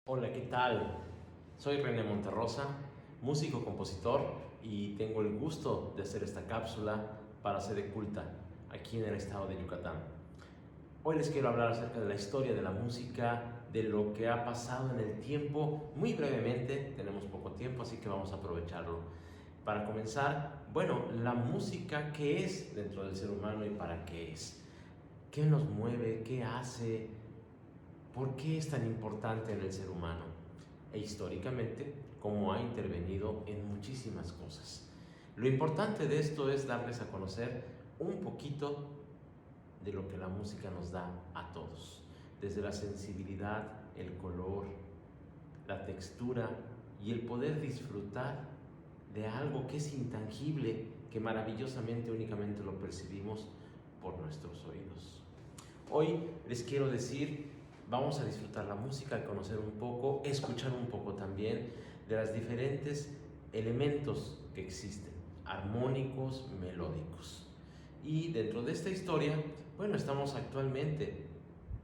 Hola, ¿qué tal? Soy René Monterrosa, músico, compositor y tengo el gusto de hacer esta cápsula para Sede Culta, aquí en el estado de Yucatán. Hoy les quiero hablar acerca de la historia de la música, de lo que ha pasado en el tiempo, muy brevemente, tenemos poco tiempo, así que vamos a aprovecharlo. Para comenzar, bueno, la música, ¿qué es dentro del ser humano y para qué es? ¿Qué nos mueve? ¿Qué hace? ¿Por qué es tan importante en el ser humano? E históricamente, cómo ha intervenido en muchísimas cosas. Lo importante de esto es darles a conocer un poquito de lo que la música nos da a todos, desde la sensibilidad, el color, la textura y el poder disfrutar de algo que es intangible, que maravillosamente únicamente lo percibimos por nuestros oídos. Hoy les quiero decir, vamos a disfrutar la música, conocer un poco, escuchar un poco también de los diferentes elementos que existen, armónicos, melódicos. Y dentro de esta historia, bueno, estamos actualmente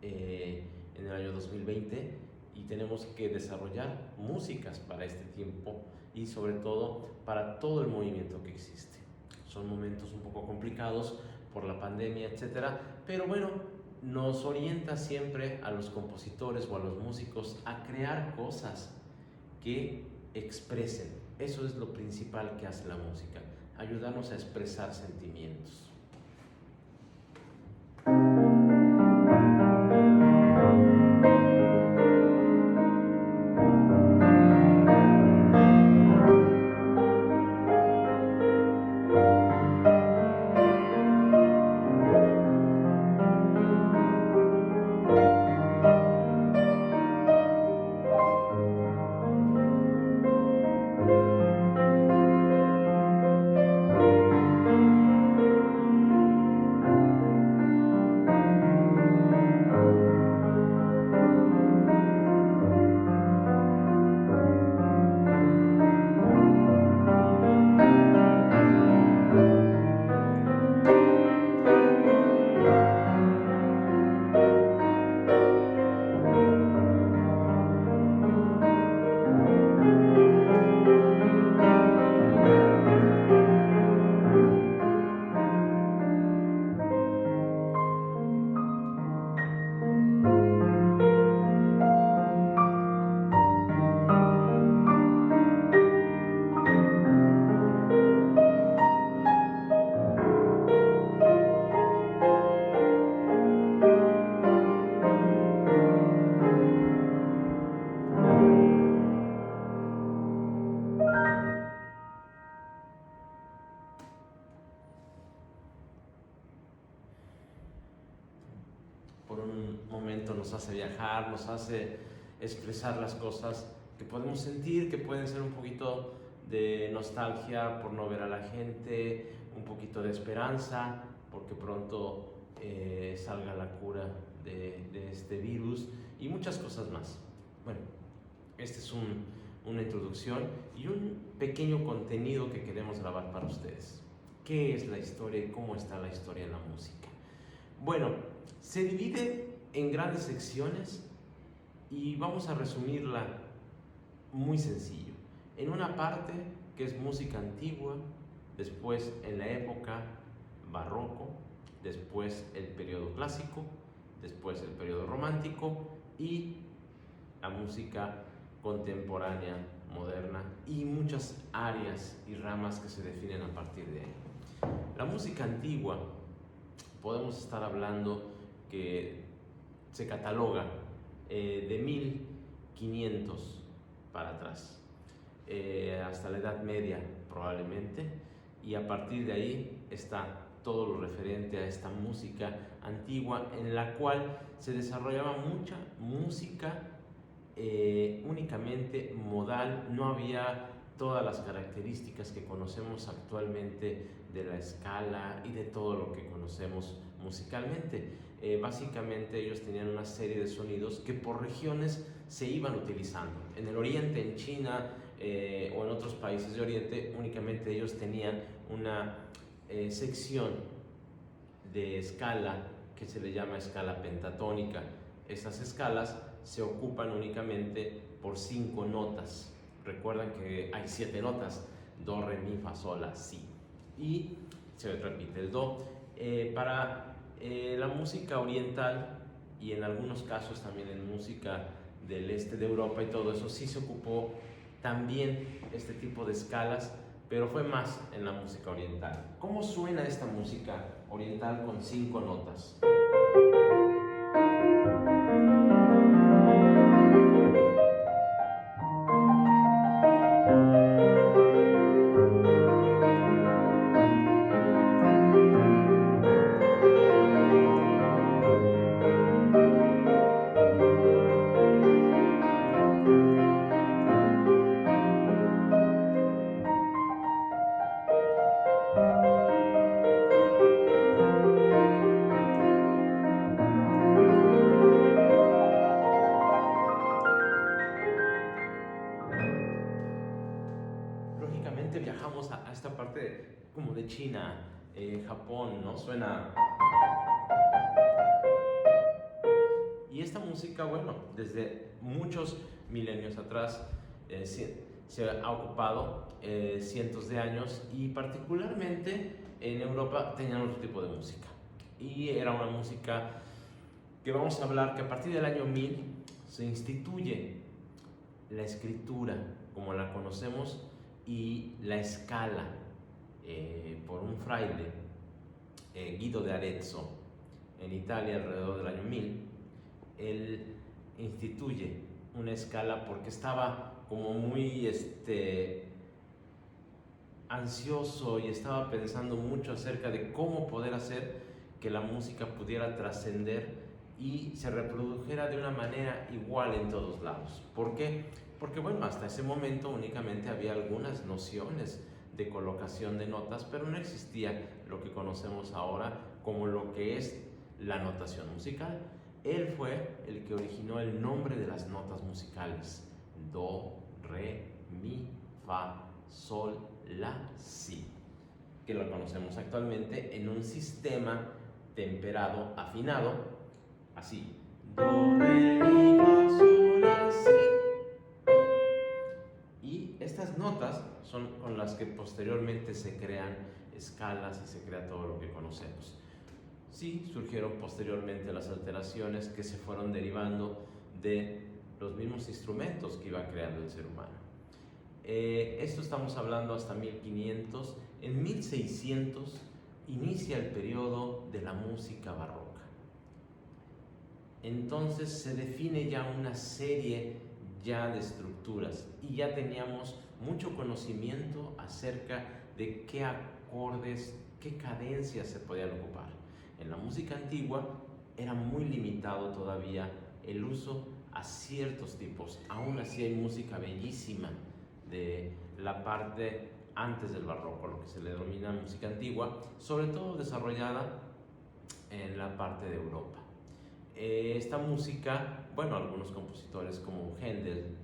en el año 2020 y tenemos que desarrollar músicas para este tiempo y sobre todo para todo el movimiento que existe. Son momentos un poco complicados por la pandemia, etcétera, pero bueno, nos orienta siempre a los compositores o a los músicos a crear cosas que expresen. Eso es lo principal que hace la música, ayudarnos a expresar sentimientos. Por un momento nos hace viajar, nos hace expresar las cosas que podemos sentir, que pueden ser un poquito de nostalgia por no ver a la gente, un poquito de esperanza, porque pronto salga la cura de este virus y muchas cosas más. Bueno, esta es una introducción y un pequeño contenido que queremos grabar para ustedes. ¿Qué es la historia y cómo está la historia en la música? Bueno, se divide en grandes secciones y vamos a resumirla muy sencillo. En una parte que es música antigua, después en la época barroco, después el periodo clásico, después el periodo romántico y la música contemporánea, moderna y muchas áreas y ramas que se definen a partir de ahí. La música antigua, podemos estar hablando que se cataloga de 1500 para atrás, hasta la Edad Media probablemente, y a partir de ahí está todo lo referente a esta música antigua en la cual se desarrollaba mucha música únicamente modal, no había todas las características que conocemos actualmente de la escala y de todo lo que conocemos musicalmente. Básicamente ellos tenían una serie de sonidos que por regiones se iban utilizando. En el oriente, en China o en otros países de oriente, únicamente ellos tenían una sección de escala que se le llama escala pentatónica. Estas escalas se ocupan únicamente por 5 notas. Recuerdan que hay 7 notas: do, re, mi, fa, sol, la, si. Y se repite el do. Para la música oriental, y en algunos casos también en música del este de Europa y todo eso, sí se ocupó también este tipo de escalas, pero fue más en la música oriental. ¿Cómo suena esta música oriental con 5 notas? Lógicamente viajamos a esta parte como de China, Japón, ¿no? Suena. Y esta música, bueno, desde muchos milenios atrás se ha ocupado cientos de años, y particularmente en Europa tenían otro tipo de música. Y era una música que vamos a hablar que a partir del año 1000 se instituye la escritura como la conocemos y la escala por un fraile, Guido de Arezzo, en Italia alrededor del año 1000. Él instituye una escala porque estaba como muy ansioso y estaba pensando mucho acerca de cómo poder hacer que la música pudiera trascender y se reprodujera de una manera igual en todos lados. ¿Por qué? Porque bueno, hasta ese momento únicamente había algunas nociones de colocación de notas, pero no existía lo que conocemos ahora como lo que es la notación musical. Él fue el que originó el nombre de las notas musicales: do, re, mi, fa, sol, la, si, que lo conocemos actualmente en un sistema temperado, afinado, así: do, re, mi, fa, sol, la, si. Y estas notas son con las que posteriormente se crean escalas y se crea todo lo que conocemos. Sí, surgieron posteriormente las alteraciones que se fueron derivando de los mismos instrumentos que iba creando el ser humano. Esto estamos hablando hasta 1500. En 1600 inicia el periodo de la música barroca. Entonces se define ya una serie ya de estructuras y ya teníamos mucho conocimiento acerca de qué acordes, qué cadencias se podían ocupar. En la música antigua era muy limitado todavía el uso a ciertos tipos. Aún así hay música bellísima de la parte antes del barroco, lo que se le denomina música antigua, sobre todo desarrollada en la parte de Europa. Esta música, bueno, algunos compositores como Händel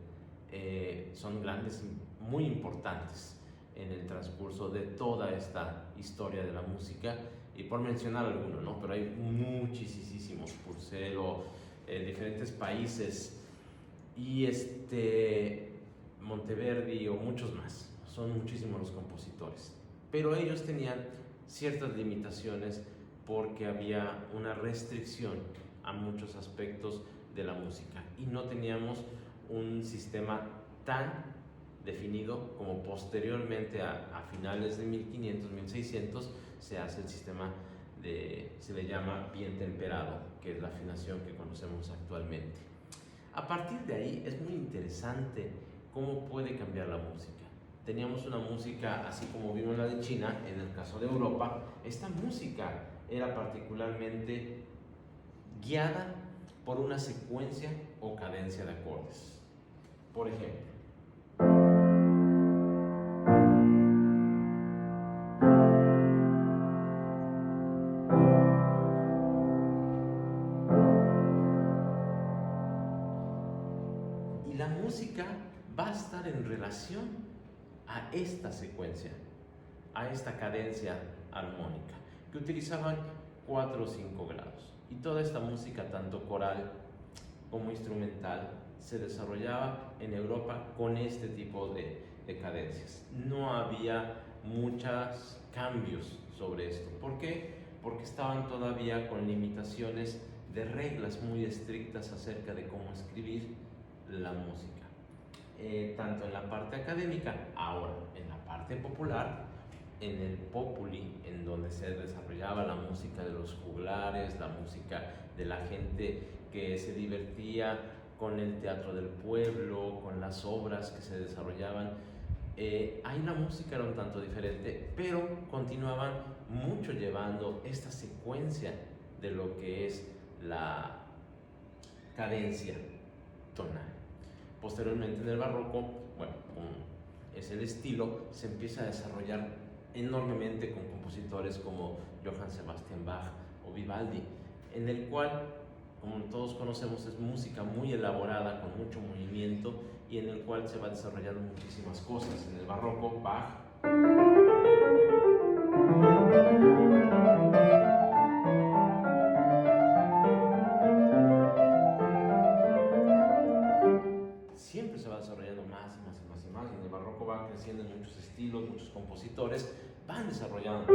son grandes, muy importantes en el transcurso de toda esta historia de la música, y por mencionar algunos, ¿no? Pero hay muchísimos, Purcell, diferentes países, y Monteverdi o muchos más. Son muchísimos los compositores, pero ellos tenían ciertas limitaciones porque había una restricción a muchos aspectos de la música y no teníamos un sistema tan definido como posteriormente a finales de 1500, 1600 se hace el sistema se le llama bien temperado, que es la afinación que conocemos actualmente. A partir de ahí es muy interesante cómo puede cambiar la música. Teníamos una música así como vimos la de China. En el caso de Europa, esta música era particularmente guiada por una secuencia o cadencia de acordes. Por ejemplo, y la música va a estar en relación a esta secuencia, a esta cadencia armónica, que utilizaban 4 o 5 grados. Y toda esta música, tanto coral como instrumental se desarrollaba en Europa con este tipo de cadencias. No había muchos cambios sobre esto. ¿Por qué? Porque estaban todavía con limitaciones de reglas muy estrictas acerca de cómo escribir la música. Tanto en la parte académica, ahora en la parte popular, en el populi, en donde se desarrollaba la música de los juglares, la música de la gente que se divertía con el teatro del pueblo, con las obras que se desarrollaban. Ahí la música era un tanto diferente, pero continuaban mucho llevando esta secuencia de lo que es la cadencia tonal. Posteriormente en el barroco, bueno, es el estilo, se empieza a desarrollar enormemente con compositores como Johann Sebastian Bach o Vivaldi, en el cual, como todos conocemos, es música muy elaborada, con mucho movimiento, y en el cual se va desarrollando muchísimas cosas. En el barroco, Bach siempre se va desarrollando más y más y más y más, y en el barroco va creciendo en muchos estilos, muchos compositores van desarrollando.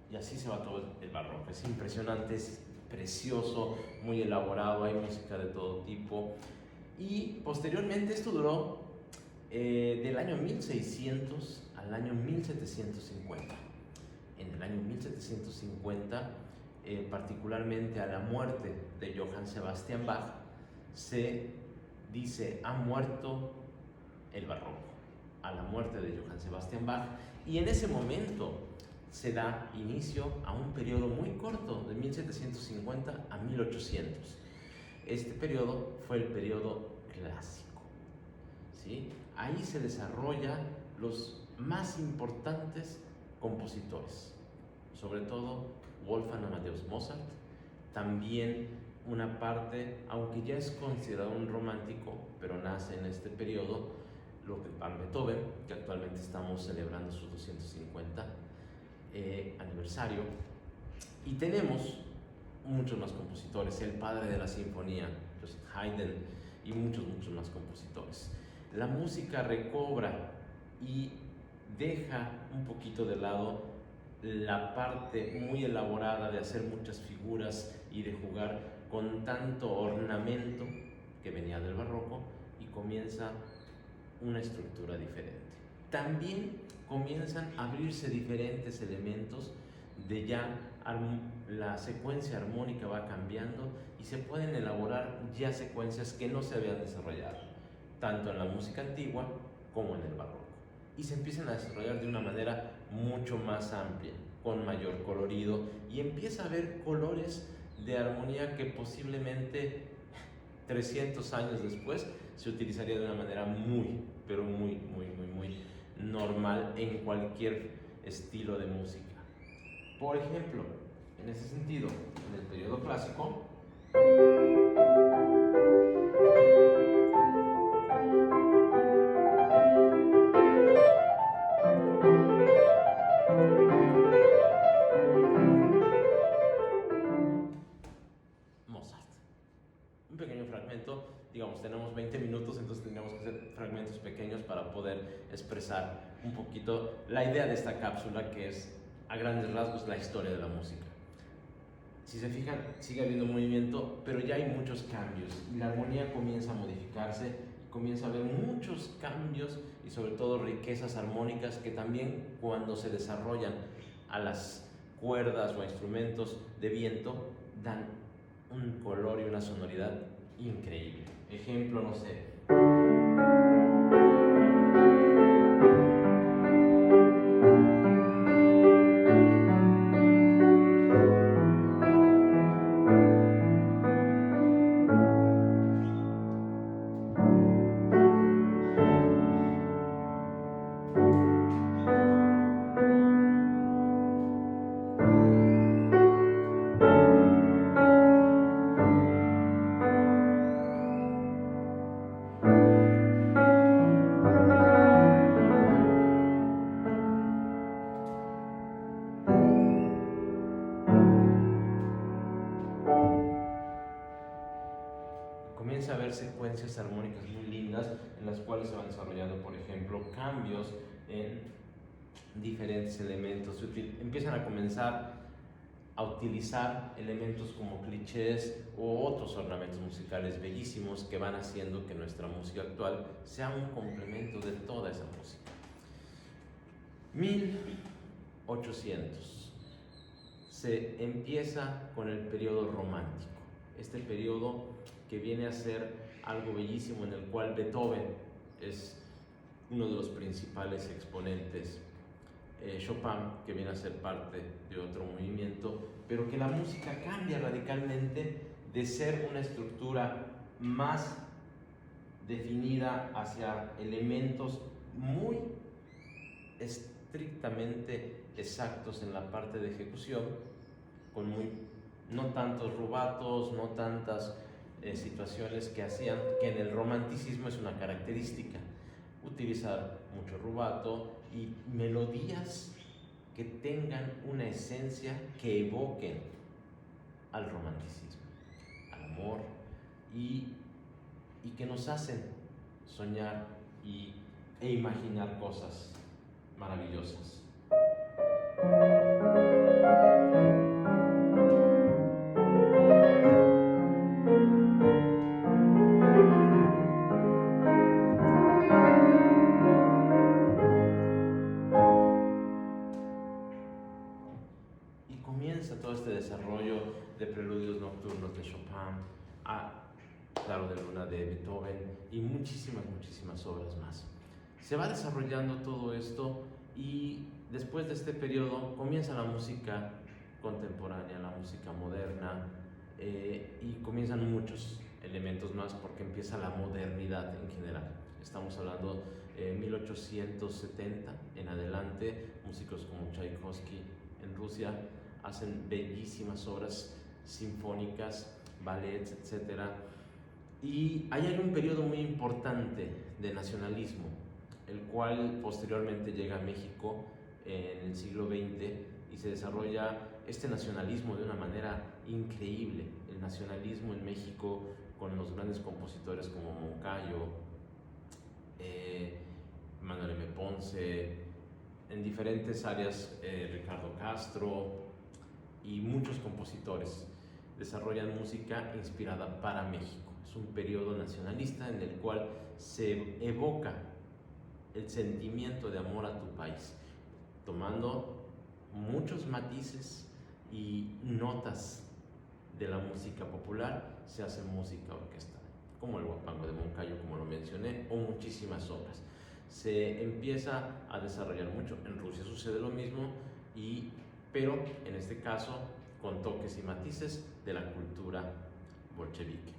Y así se va todo el barroco. Es impresionante, es precioso, muy elaborado, hay música de todo tipo. Y posteriormente esto duró del año 1600 al año 1750. En el año 1750, particularmente a la muerte de Johann Sebastian Bach, se dice: ha muerto el barroco, a la muerte de Johann Sebastian Bach, y en ese momento se da inicio a un periodo muy corto, de 1750 a 1800. Este periodo fue el periodo clásico, ¿sí? Ahí se desarrollan los más importantes compositores, sobre todo Wolfgang Amadeus Mozart, también una parte, aunque ya es considerado un romántico, pero nace en este periodo, Ludwig van Beethoven, que actualmente estamos celebrando sus 250 aniversario, y tenemos muchos más compositores, el padre de la sinfonía, Joseph Haydn, y muchos más compositores. La música recobra y deja un poquito de lado la parte muy elaborada de hacer muchas figuras y de jugar con tanto ornamento que venía del barroco, y comienza una estructura diferente. También comienzan a abrirse diferentes elementos de ya la secuencia armónica va cambiando, y se pueden elaborar ya secuencias que no se habían desarrollado tanto en la música antigua como en el barroco, y se empiezan a desarrollar de una manera mucho más amplia, con mayor colorido, y empieza a haber colores de armonía que posiblemente 300 años después se utilizaría de una manera muy, pero muy normal en cualquier estilo de música. Por ejemplo, en ese sentido, en el periodo clásico, Mozart. Un pequeño fragmento, digamos, tenemos 20 minutos, entonces tendríamos que hacer fragmentos pequeños para poder expresar un poquito la idea de esta cápsula, que es, a grandes rasgos, la historia de la música. Si se fijan, sigue habiendo movimiento, pero ya hay muchos cambios, y la armonía comienza a modificarse, comienza a haber muchos cambios y sobre todo riquezas armónicas que también, cuando se desarrollan a las cuerdas o a instrumentos de viento, dan un color y una sonoridad increíble. Ejemplo, no sé. muy lindas en las cuales se van desarrollando, por ejemplo, cambios en diferentes elementos. Empiezan a comenzar a utilizar elementos como clichés o otros ornamentos musicales bellísimos que van haciendo que nuestra música actual sea un complemento de toda esa música. 1800 se empieza con el periodo romántico, este periodo que viene a ser algo bellísimo en el cual Beethoven es uno de los principales exponentes, Chopin, que viene a ser parte de otro movimiento, pero que la música cambia radicalmente de ser una estructura más definida hacia elementos muy estrictamente exactos en la parte de ejecución, con no tantos rubatos, no tantas situaciones que hacían, que en el romanticismo es una característica, utilizar mucho rubato y melodías que tengan una esencia que evoquen al romanticismo, al amor, y que nos hacen soñar e imaginar cosas maravillosas. Y comienza todo este desarrollo de preludios nocturnos de Chopin, claro, de Luna de Beethoven y muchísimas obras más. Se va desarrollando todo esto y después de este periodo comienza la música contemporánea, la música moderna, y comienzan muchos elementos más porque empieza la modernidad en general. Estamos hablando 1870 en adelante, músicos como Tchaikovsky en Rusia hacen bellísimas obras sinfónicas, ballets, etc. Y ahí hay un periodo muy importante de nacionalismo, el cual posteriormente llega a México en el siglo XX y se desarrolla este nacionalismo de una manera increíble. El nacionalismo en México con los grandes compositores como Moncayo, Manuel M. Ponce, en diferentes áreas, Ricardo Castro y muchos compositores desarrollan música inspirada para México. Es un periodo nacionalista en el cual se evoca el sentimiento de amor a tu país, tomando muchos matices y notas de la música popular, se hace música orquestal, como el Huapango de Moncayo, como lo mencioné, o muchísimas obras. Se empieza a desarrollar mucho. En Rusia sucede lo mismo, pero en este caso con toques y matices de la cultura bolchevique.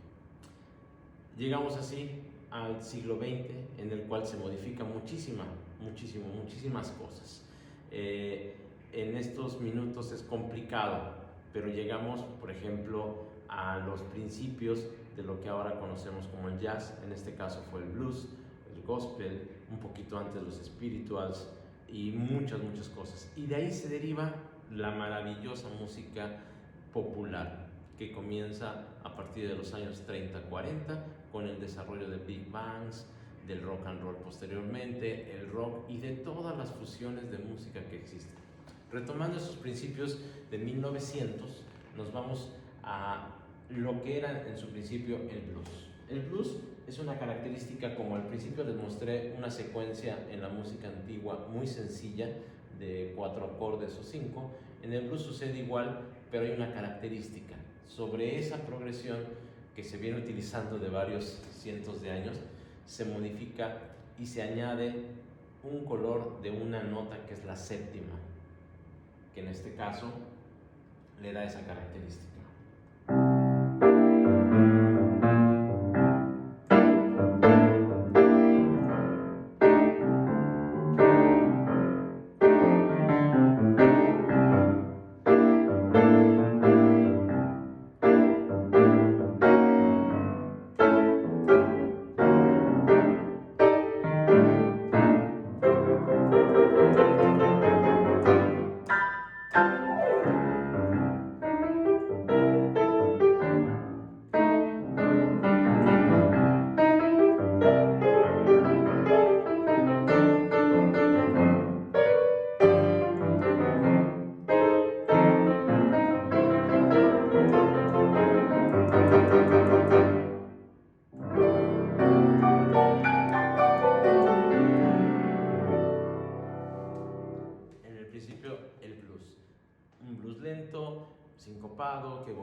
Llegamos así al siglo XX, en el cual se modifica muchísimas cosas. En estos minutos es complicado, pero llegamos, por ejemplo, a los principios de lo que ahora conocemos como el jazz. En este caso fue el blues, el gospel, un poquito antes los spirituals y muchas cosas. Y de ahí se deriva la maravillosa música popular, que comienza a partir de los años 30-40 con el desarrollo de big bands, del rock and roll posteriormente, el rock y de todas las fusiones de música que existen. Retomando esos principios de 1900, nos vamos a lo que era en su principio el blues. El blues es una característica, como al principio les mostré, una secuencia en la música antigua muy sencilla de 4 acordes o 5. En el blues sucede igual, pero hay una característica. Sobre esa progresión que se viene utilizando de varios cientos de años, se modifica y se añade un color de una nota que es la séptima, que en este caso le da esa característica.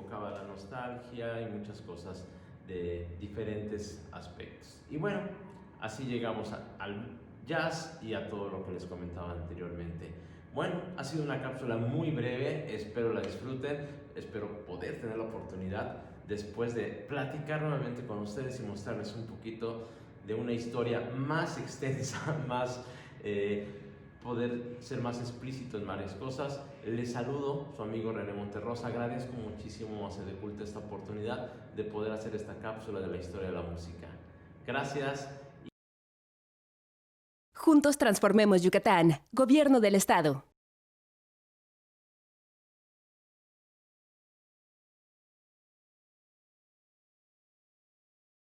evocaba la nostalgia y muchas cosas de diferentes aspectos. Y bueno, así llegamos al jazz y a todo lo que les comentaba anteriormente. Bueno, ha sido una cápsula muy breve, espero la disfruten, espero poder tener la oportunidad después de platicar nuevamente con ustedes y mostrarles un poquito de una historia más extensa, más poder ser más explícito en varias cosas. Les saludo, su amigo René Monterrosa. Agradezco muchísimo a Sede Culta esta oportunidad de poder hacer esta cápsula de la historia de la música. Gracias. Juntos transformemos Yucatán. Gobierno del Estado.